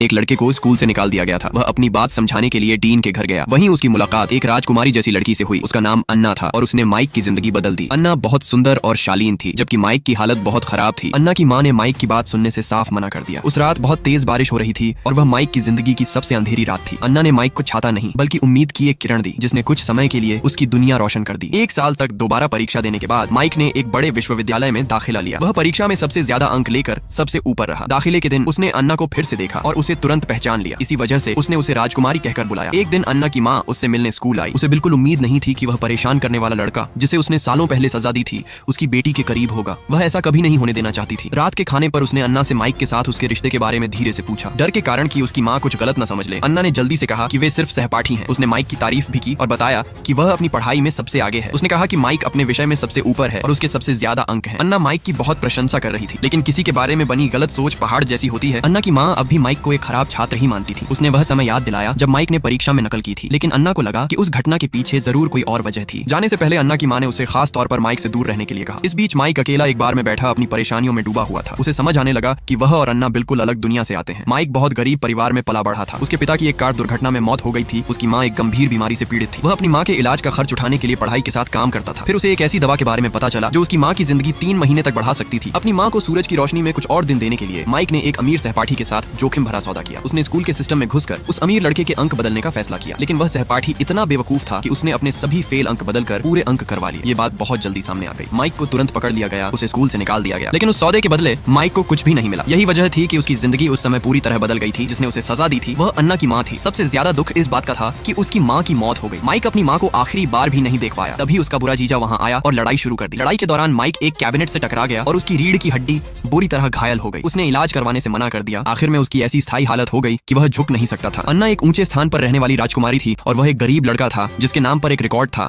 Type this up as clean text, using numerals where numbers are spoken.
एक लड़के को स्कूल से निकाल दिया गया था। वह अपनी बात समझाने के लिए डीन के घर गया। वहीं उसकी मुलाकात एक राजकुमारी जैसी लड़की से हुई। उसका नाम अन्ना था और उसने माइक की जिंदगी बदल दी। अन्ना बहुत सुंदर और शालीन थी, जबकि माइक की हालत बहुत खराब थी। अन्ना की माँ ने माइक की बात सुनने से साफ मना कर दिया। उस रात बहुत तेज बारिश हो रही थी और वह माइक की जिंदगी की सबसे अंधेरी रात थी। अन्ना ने माइक को छाता नहीं बल्कि उम्मीद की एक किरण दी, जिसने कुछ समय के लिए उसकी दुनिया रोशन कर दी। 1 साल तक दोबारा परीक्षा देने के बाद माइक ने एक बड़े विश्वविद्यालय में दाखिला लिया। वह परीक्षा में सबसे ज्यादा अंक लेकर सबसे ऊपर रहा। दाखिले के दिन उसने अन्ना को फिर से देखा और उसे तुरंत पहचान लिया। इसी वजह से उसने उसे राजकुमारी कहकर बुलाया। एक दिन अन्ना की माँ उससे मिलने स्कूल आई। उसे बिल्कुल उम्मीद नहीं थी कि वह परेशान करने वाला लड़का, जिसे उसने सालों पहले सजा दी थी, उसकी बेटी के करीब होगा। वह ऐसा कभी नहीं होने देना चाहती थी। रात के खाने पर उसने अन्ना से माइक के साथ उसके रिश्ते के बारे में धीरे से पूछा, डर के कारण कि उसकी माँ कुछ गलत न समझ ले। अन्ना ने जल्दी से कहा कि वे सिर्फ सहपाठी हैं। उसने माइक की तारीफ भी की और बताया कि वह अपनी पढ़ाई में सबसे आगे है। उसने कहा कि माइक अपने विषय में सबसे ऊपर है और उसके सबसे ज्यादा अंक हैं। अन्ना माइक की बहुत प्रशंसा कर रही थी, लेकिन किसी के बारे में बनी गलत सोच पहाड़ जैसी होती है। अन्ना की माँ अब भी माइक को एक खराब छात्र ही मानती थी। उसने वह समय याद दिलाया जब माइक ने परीक्षा में नकल की थी, लेकिन अन्ना को लगा कि उस घटना के पीछे जरूर कोई और वजह थी। जाने से पहले अन्ना की माँ ने उसे खास तौर पर माइक से दूर रहने के लिए कहा। इस बीच माइक अकेला एक बार में बैठा अपनी परेशानियों में डूबा हुआ था। उसे समझ आने लगा कि वह और अन्ना बिल्कुल अलग दुनिया से आते हैं। माइक बहुत गरीब परिवार में पला बढ़ा था। उसके पिता की एक कार दुर्घटना में मौत हो गई थी। उसकी माँ एक गंभीर बीमारी से पीड़ित थी। वह अपनी माँ के इलाज का खर्च उठाने के लिए पढ़ाई के साथ काम करता था। फिर उसे एक ऐसी दवा के बारे में पता चला जो उसकी माँ की जिंदगी 3 महीने तक बढ़ा सकती थी। अपनी माँ को सूरज की रोशनी में कुछ और दिन देने के लिए माइक ने एक अमीर सहपाठी के साथ जोखिम भरा सौदा किया। उसने स्कूल के सिस्टम में घुसकर उस अमीर लड़के के अंक बदलने का फैसला किया, लेकिन वह सहपाठी इतना बेवकूफ था कि उसने अपने सभी फेल अंक बदलकर पूरे अंक करवा लिए। ये बात बहुत जल्दी सामने आ गई। माइक को तुरंत पकड़ लिया गया, उसे स्कूल से निकाल दिया गया। लेकिन उस सौदे के बदले माइक को कुछ भी नहीं मिला। यही वजह थी कि उसकी जिंदगी उस समय पूरी तरह बदल गई थी। जिसने उसे सजा दी थी वह अन्ना की माँ थी। सबसे ज्यादा दुख इस बात का था कि उसकी माँ की मौत हो गई। माइक अपनी माँ को आखिरी बार भी नहीं देख पाया। तभी उसका बुरा जीजा वहाँ आया और लड़ाई शुरू कर दी। लड़ाई के दौरान माइक एक कैबिनेट से टकरा गया और उसकी रीढ़ की हड्डी बुरी तरह घायल हो गई। उसने इलाज करवाने से मना कर दिया। आखिर में उसकी ऐसी स्थायी हालत हो गई कि वह झुक नहीं सकता था। अन्ना एक ऊंचे स्थान पर रहने वाली राजकुमारी थी और वह एक गरीब लड़का था जिसके नाम पर एक रिकॉर्ड था